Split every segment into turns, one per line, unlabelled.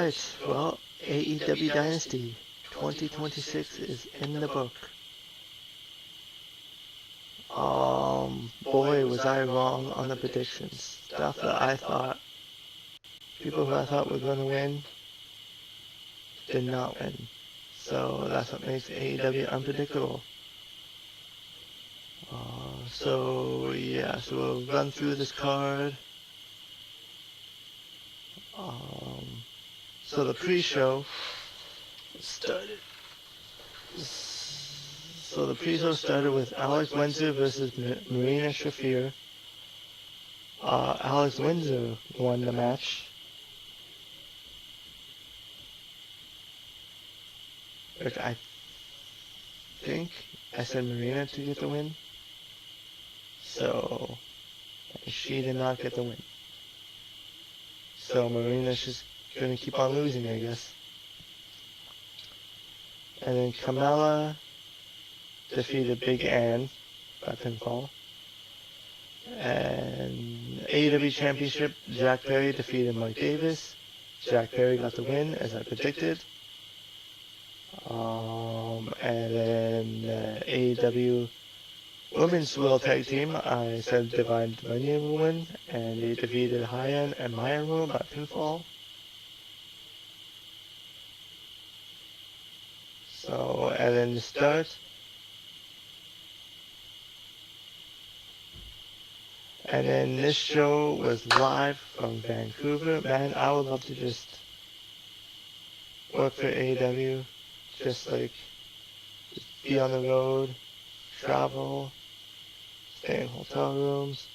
Alright, well, AEW Dynasty 2026 is in the book. Boy, was I wrong on the predictions. Stuff that I thought, people who I thought were going to win, did not win. So that's what makes AEW unpredictable. So we'll run through this card. So the pre-show started. So the pre-show started with Alex Windsor versus Marina Shafir. Alex Windsor won the match. Which I think I said Marina to get the win. So she did not get the win. So Marina's just gonna keep on losing, I guess. And then Carmella defeated Big Ann by pinfall. And AEW Championship, Jack Perry defeated Mike Davis. Jack Perry got the win, as I predicted. And then AEW Women's World Tag Team, I said Divine Dominion will win, and they defeated Hyan and Mayan by pinfall. So, and then the start. And then this show was live from Vancouver. Man, I would love to just work for AEW. Just be on the road, travel, stay in hotel rooms.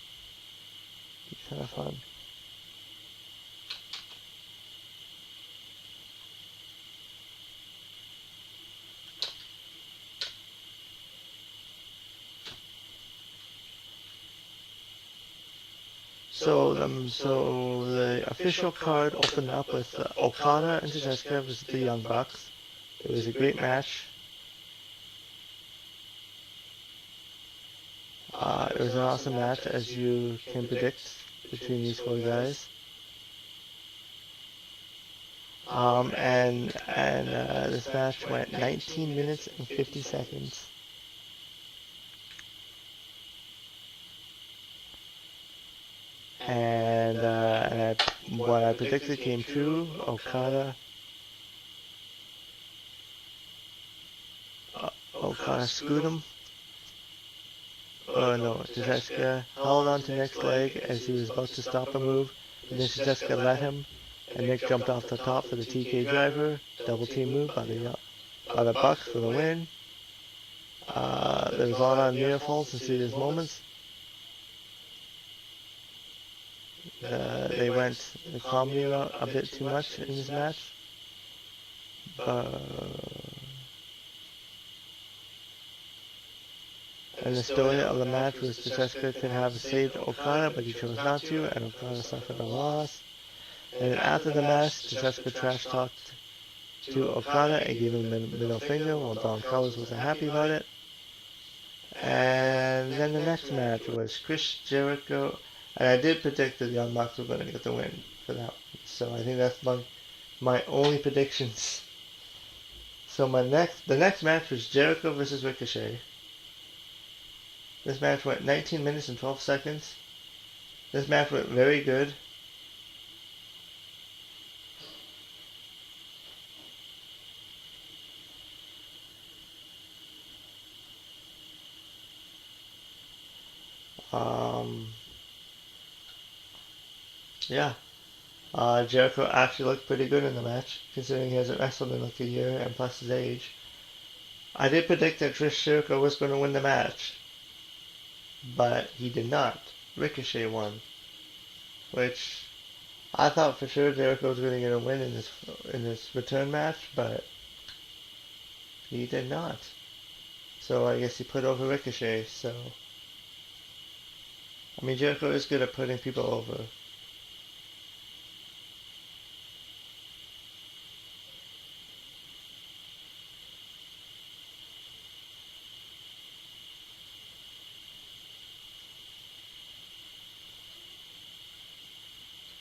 Be kind of fun. So the official card opened up with Okada and Jessica versus the Young Bucks. It was a great match. It was an awesome match, as you can predict, between these four guys. This match went 19 minutes and 50 seconds. And what I predicted came true. Okada screwed him. Oh no, Jessica held on to Nick's leg as he was about to stop a move, and then Jessica let him, and Nick jumped off the top for the TK driver, double team move by the Bucks for the win. There was a lot of near falls and serious moments. They went the comedy route a bit too much in this match. And the story of the match was that Jessica could have saved Okada, but he chose not to, and Okada suffered a loss. And then after the match, Jessica trash talked to Okada and gave him the middle finger, while Don Callis wasn't happy about it. And then the next match was Chris Jericho, and I did predict that the Young Bucks were going to get the win for that. So I think that's my only predictions. So the next match was Jericho versus Ricochet. This match went 19 minutes and 12 seconds. This match went very good. Jericho actually looked pretty good in the match, considering he hasn't wrestled in like a year and plus his age. I did predict that Chris Jericho was going to win the match, but he did not. Ricochet won, which I thought for sure Jericho was going to get a win in this return match, but he did not. So I guess he put over Ricochet. So I mean, Jericho is good at putting people over.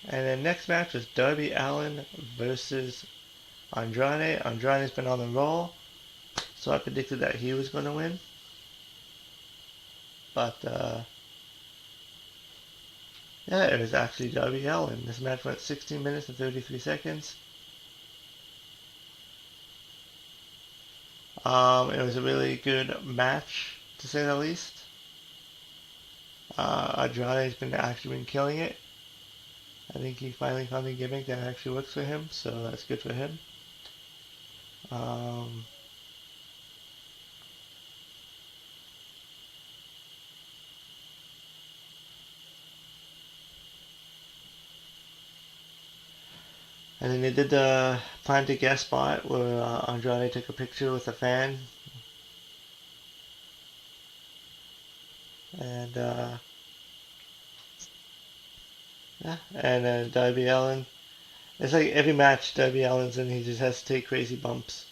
And then next match was Darby Allin versus Andrade. Andrade's been on the roll, so I predicted that he was going to win. But yeah, it was actually Darby Allin. This match went 16 minutes and 33 seconds. It was a really good match, to say the least. Andrade's actually been killing it. I think he finally found a gimmick that actually works for him, so that's good for him. Um, and then they did the planted guest spot where Andrade took a picture with a fan, and yeah, and Darby Allin. It's like every match Darby Allin's in, he just has to take crazy bumps.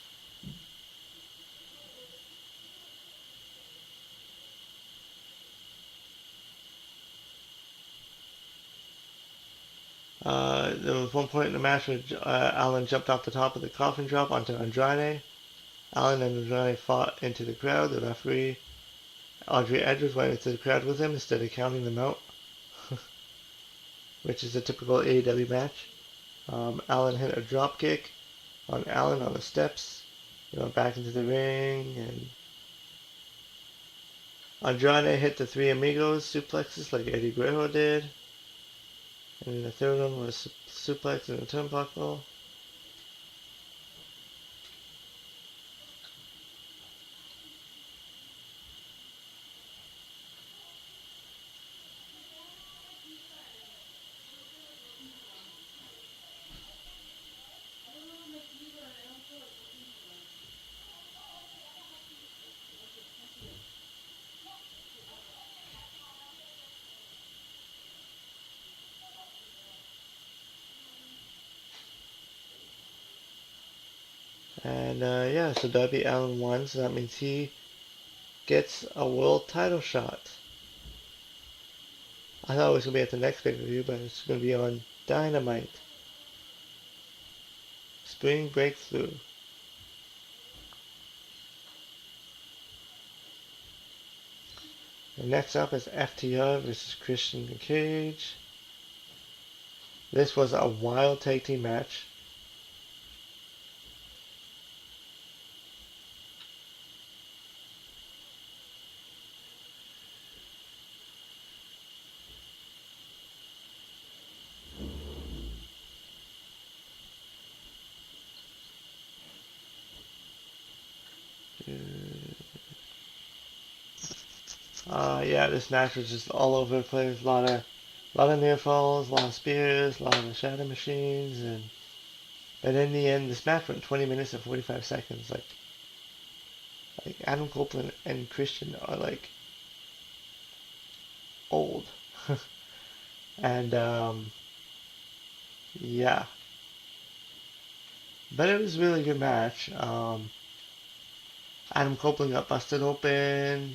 There was one point in the match where Allin jumped off the top of the coffin drop onto Andrade. Allin and Andrade fought into the crowd. The referee, Audrey Edwards, went into the crowd with him instead of counting them out, which is a typical AEW match. Allin hit a drop kick on Allin on the steps. He went back into the ring, and Andrade hit the three amigos suplexes like Eddie Guerrero did. And then the third one was suplex in the turnbuckle. And yeah, so Darby Allin won, so that means he gets a world title shot. I thought it was going to be at the next pay-per-view, but it's going to be on Dynamite. Spring Breakthrough. And next up is FTR versus Christian Cage. This was a wild tag team match. Yeah, this match was just all over the place. A lot of near falls, a lot of spears, a lot of shadow machines, and in the end, this match went 20 minutes and 45 seconds. Like Adam Copeland and Christian are like old, and yeah, but it was a really good match. Adam Copeland got busted open.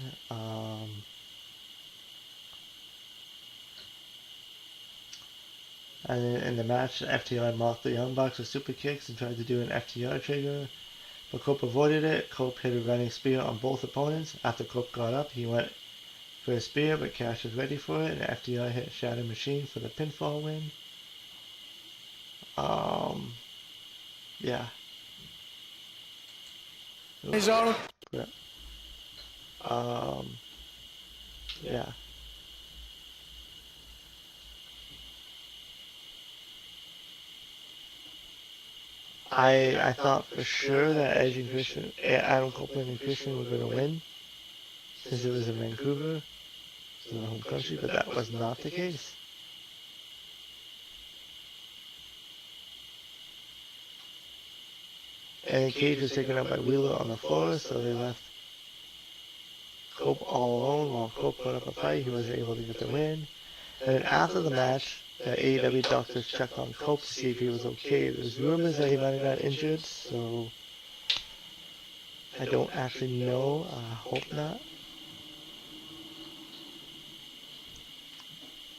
And in the match, FTR mocked the Young Bucks with super kicks and tried to do an FTR trigger, but Cope avoided it. Cope hit a running spear on both opponents. After Cope got up, he went for a spear, but Cash was ready for it, and FTR hit Shadow Machine for the pinfall win. Yeah. Yeah. Yeah. I thought for sure that Edge and Christian, Adam Copeland and Christian were going to win since it was in Vancouver, in the home country, but that was not the case. And Cage was taken out by Wheeler on the floor, so they left Cope all alone. While Cope put up a fight, he was able to get the win. And then after the match, the AEW doctors checked on Cope to see if he was okay. There's rumors that he might have got injured, so I don't actually know. I hope not.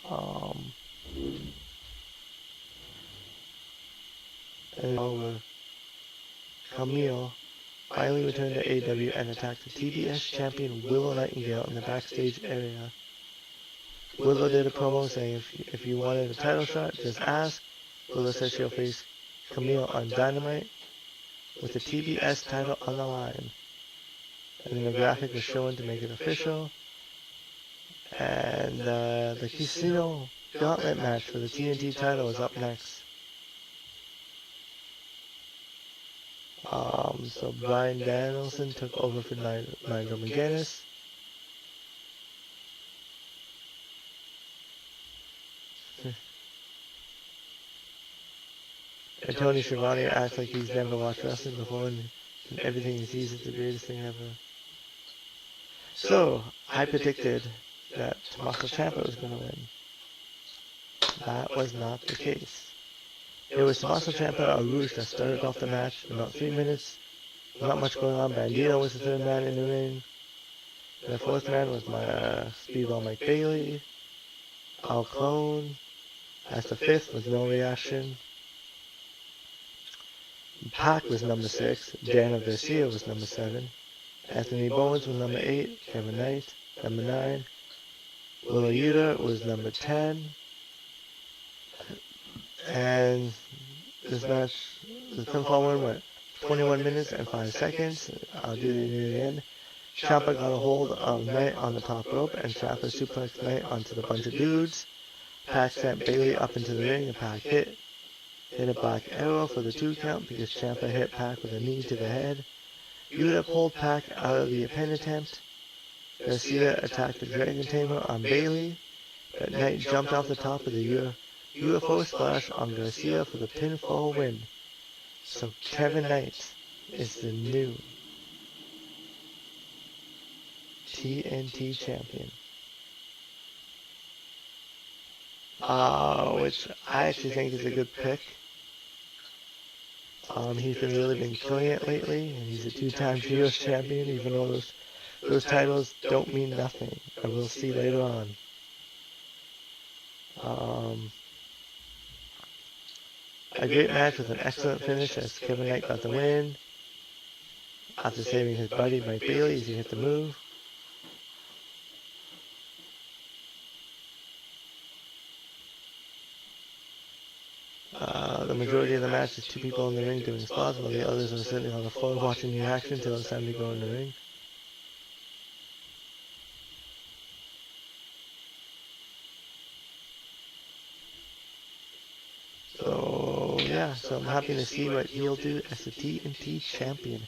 Um, and over. Camille finally returned to AEW and attacked the TBS champion Willow Nightingale in the backstage area. Willow did a promo saying if you wanted a title shot, just ask. Willow said she'll face Camille on Dynamite with the TBS title on the line. And then a graphic was shown to make it official. And the Casino Gauntlet match for the TNT title is up next. So Bryan Danielson took over for Nigel McGuinness. And Tony Schiavone acts like he's never watched wrestling before, and everything he sees is the greatest thing ever. So, I predicted that Tommaso Ciampa was going to win. That was not the case. It was Tommaso Ciampa, a Rouge, that started off the match in about 3 minutes. Not much going on. Bandito was the third man in the ring. The fourth man was my Speedball Mike Bailey. Al Clone. As the fifth was no reaction. Pac was number 6. Daniel Garcia was number 7. Anthony Bowens was number 8. Kevin Knight, number 9. Willa Yuta was number 10. And this match, the pinfall win went 21 minutes and 5 seconds. I'll do it near the end. Ciampa got a hold of Knight on the top rope, and Ciampa suplexed Knight onto the bunch of dudes. Pac sent Bailey up into the ring, and Pac hit a black arrow for the 2 count because Ciampa hit Pac with a knee to the head. Yuta pulled Pac out of the pin attempt. Garcia attacked the Dragon Tamer on Bailey, but Knight jumped off the top of the UFO splash on Garcia for the pinfall win. So Kevin Knight is the new TNT champion. Which I actually think is a good pick. He's really been killing it lately, and he's a 2-time trios champion, even though those titles don't mean nothing, as we'll see later on. A great match with an excellent finish as Kevin Knight got the win after saving his buddy Mike Bailey as he hit the move. The majority of the match is 2 people in the ring doing spots, while the others are sitting on the floor watching the action until it's time to go in the ring. So I'm happy to see what he'll do as the TNT champion,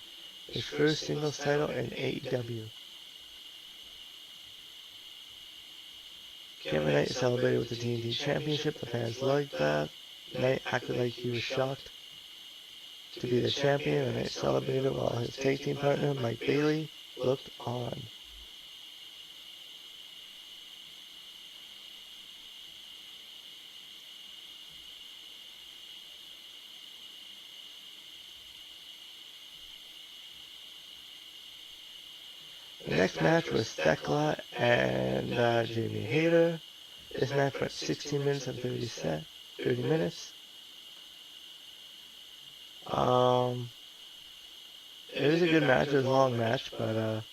his first singles title in AEW. Kevin Knight celebrated with the TNT championship. The fans liked that. Knight acted like he was shocked to be the champion, and Knight celebrated while his tag team partner Mike Bailey looked on. The next match was Thekla and Jamie Hayter. This match went 16 minutes and 30 minutes. It was a good match. It was a long match, but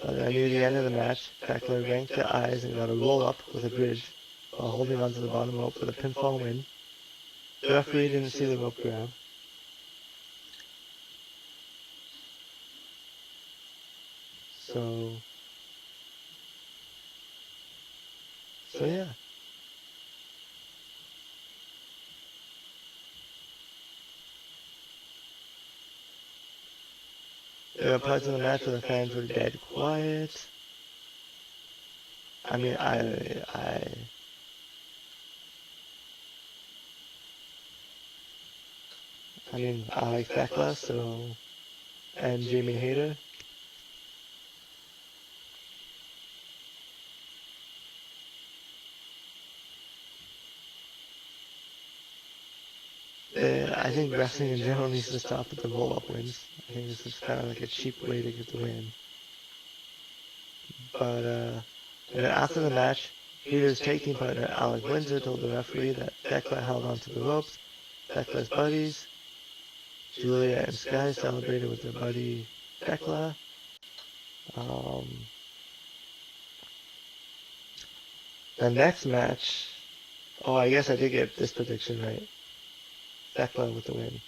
near the end of the match, Thekla ranked the eyes and got a roll up with a bridge while holding onto the bottom rope for the pinfall win. The referee didn't see the rope grab. So yeah. There were parts of the match where the fans were dead quiet. I mean, I like Thekla, and Jamie Hayter. I think wrestling in general needs to stop at the roll-up wins. I think this is kind of like a cheap way to get the win. But and then after the match, Peter's tag team partner Alex Windsor told the referee that Thekla held onto the ropes. Thekla's buddies, Julia and Sky, celebrated with their buddy Thekla. The next match, oh, I guess I did get this prediction right. Thekla with the win.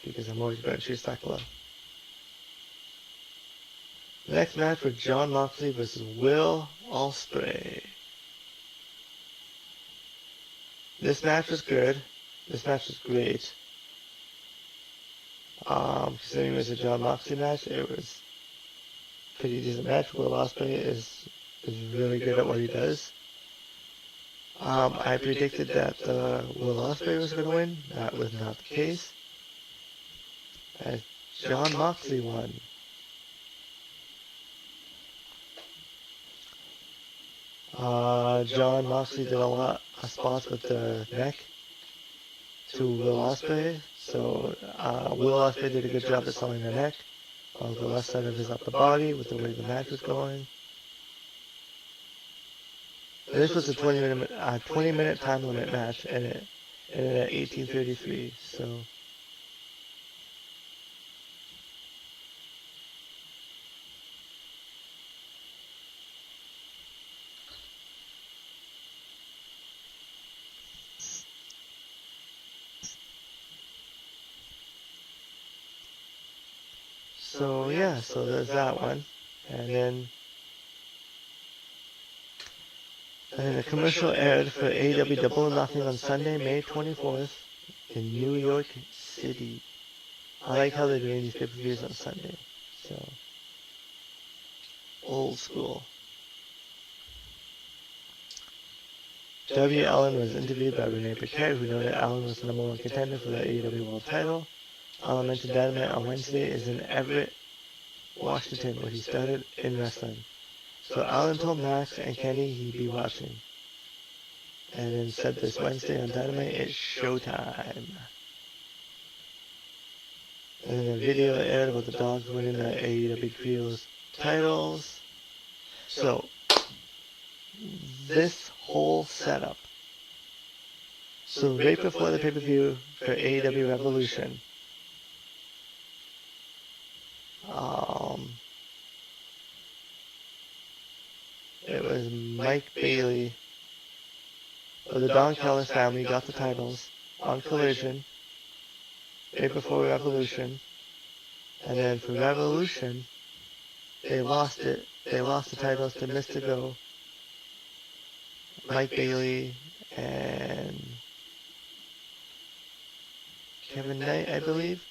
Because I'm always going to choose Thekla. The next match was Jon Moxley versus Will Ospreay. This match was good. This match was great. Considering it was a Jon Moxley match, it was a pretty decent match. Will Ospreay is really good at what he does. I predicted that Will Ospreay was going to win. That was not the case. As Jon Moxley won. Jon Moxley did a lot of spots with the neck to Will Ospreay. So Will Ospreay did a good job at selling the neck, while the left side of his upper body with the way the match was going. This was a 20-minute time limit match, and it ended at 18:33. So yeah, so there's that one, and then the commercial aired for AEW Double or Nothing on Sunday, May 24th in New York City. I like how they're doing these pay-per-views on Sunday. So, old school. Darby Allin was interviewed by Renee Paquette, who noted Allin was the #1 contender for the AEW World title. Allin mentioned Dynamite on Wednesday is in Everett, Washington, where he started in wrestling. So Allin told Max and Kenny he'd be watching. And then said this Wednesday on Dynamite, it's showtime. And then a video aired about the Dogs winning the AEW Trios titles. So, this whole setup. So right before the pay-per-view for AEW Revolution, it was Mike Bailey of the Don Callis family got the titles on Collision right before Revolution, and then for Revolution, they lost it. They lost the titles to Mystico, Mike Bailey, and Kevin Knight, I believe.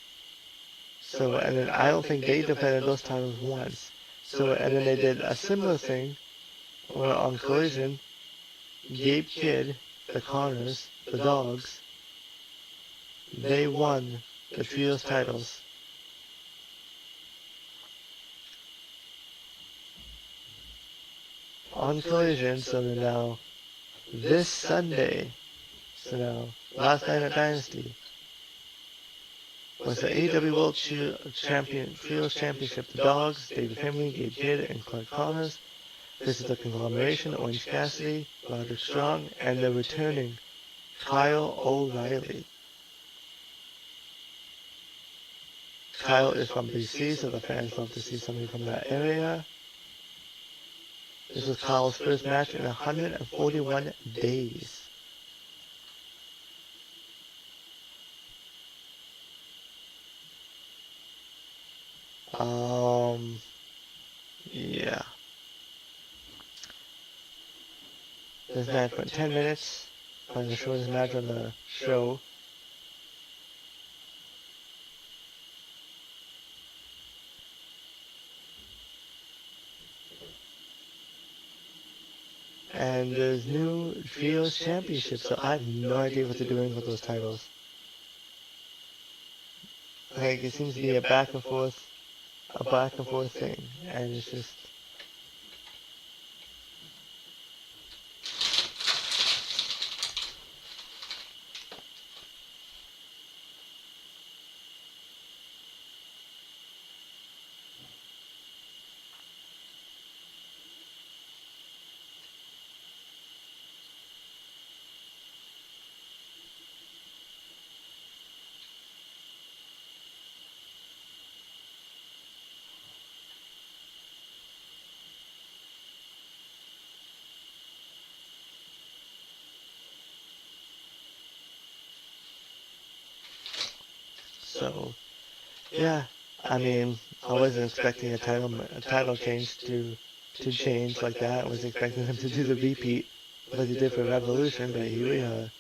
So, and then I don't think they defended those titles once. So, and then they did a similar thing where on Collision, Gabe Kidd, the Connors, the Dogs, they won the Trios titles. On Collision, so then now, this Sunday, so now, last night at Dynasty, was the AEW World Trios Championship. The Dogs, David Finlay, Gabe Kidd, and Clark Connors. This is the conglomeration, Orange Cassidy, Roderick Strong, and the returning Kyle O'Reilly. Kyle is from BC, so the fans love to see somebody from that area. This was Kyle's first match in 141 days. Yeah. This match went 10 minutes. Probably the shortest match on the show. And there's new Trios Championships, so I have no idea what they're doing with those titles. Like, it seems to be a back and forth thing, and it's just... So yeah, I mean, I wasn't expecting a title change to change like that. I was expecting them to do the repeat of what they did for Revolution, but here we are.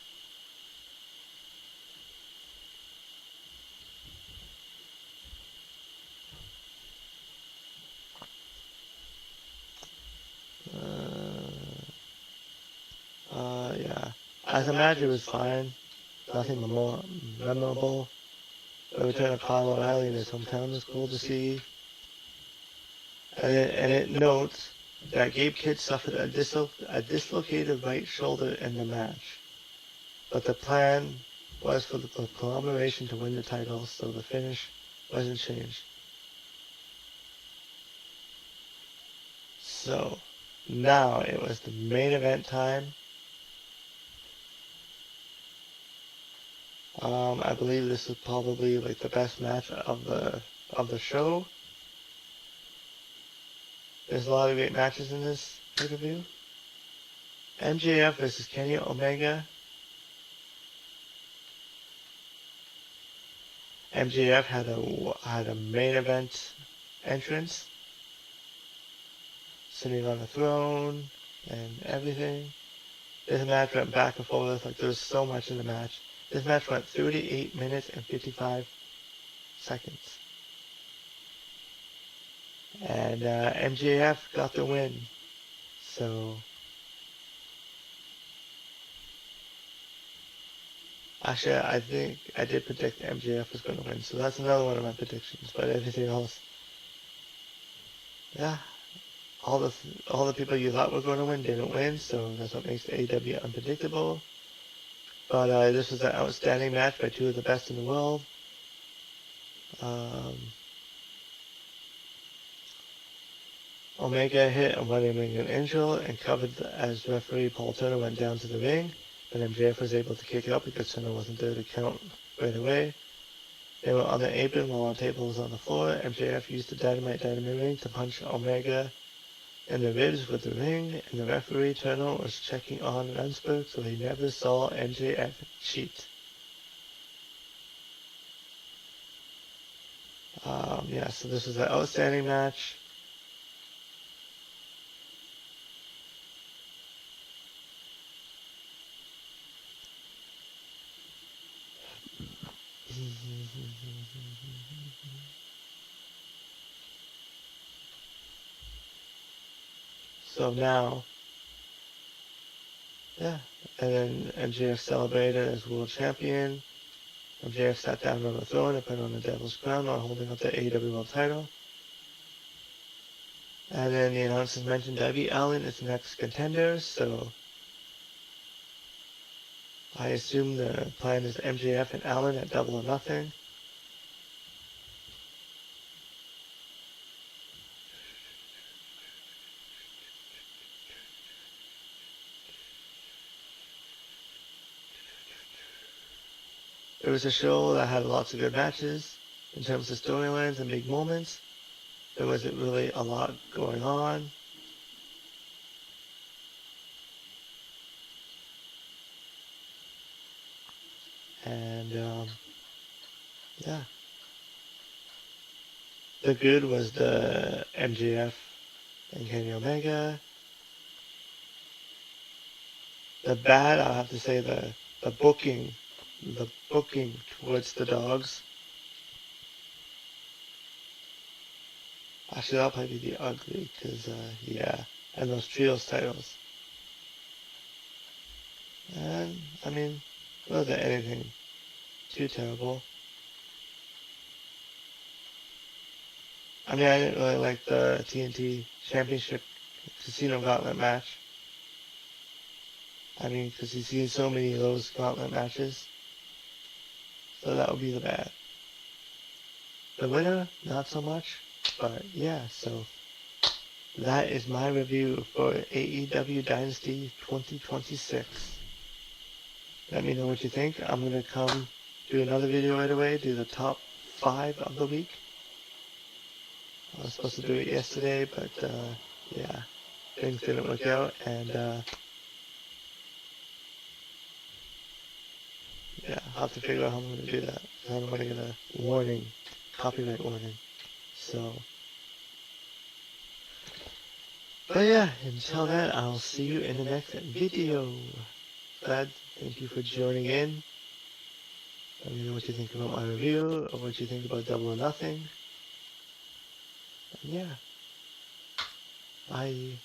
Yeah. As a match, it was fine. Nothing more memorable. The return of Kyle O'Reilly in his hometown was cool to see. And it notes that Gabe Kidd suffered a dislocated right shoulder in the match. But the plan was for the conglomeration to win the title, so the finish wasn't changed. So, now it was the main event time. I believe this is probably like the best match of the show. There's a lot of great matches in this pay-per-view. MJF versus Kenny Omega. MJF had a main event entrance, sitting on a throne and everything. This match went back and forth, like there was so much in the match. This match went 38 minutes and 55 seconds. And MJF got the win. So, actually, I think I did predict MJF was going to win. So that's another one of my predictions. But everything else, yeah, all the people you thought were going to win didn't win. So that's what makes AEW unpredictable. But this was an outstanding match by two of the best in the world. Omega hit a running ring angel and covered as referee Paul Turner went down to the ring, but MJF was able to kick it up because Turner wasn't there to count right away. They were on the apron while the table was on the floor. MJF used the dynamite ring to punch Omega in the ribs with the ring, and the referee Turner was checking on Landsberg, so he never saw MJF cheat. Yeah, so this was an outstanding match. So now, yeah, and then MJF celebrated as world champion. MJF sat down on the throne and put on the Devil's Crown while holding up the AEW World title. And then the announcers mentioned Darby Allin is the next contender, so I assume the plan is MJF and Allin at Double or Nothing. It was a show that had lots of good matches in terms of storylines and big moments. There wasn't really a lot going on. And, yeah. The good was the MJF and Kenny Omega. The bad, I'll have to say the booking towards the dogs. Actually, that'll probably be the ugly, because, yeah, and those trios titles. And, I mean, it wasn't anything too terrible. I mean, I didn't really like the TNT Championship Casino Gauntlet match. I mean, because you've seen so many of those gauntlet matches. So that would be the bad. The winner, not so much. But yeah, so that is my review for AEW Dynasty 2026. Let me know what you think. I'm going to come do another video right away, do the top 5 of the week. I was supposed to do it yesterday, but yeah, things didn't work out, and yeah. I'll have to figure out how I'm going to do that. I don't want to get a warning, copyright warning. So, but yeah, until then, I'll see you in the next video. Glad, thank you for joining in. Let me know what you think about my review, or what you think about Double or Nothing. And yeah, bye.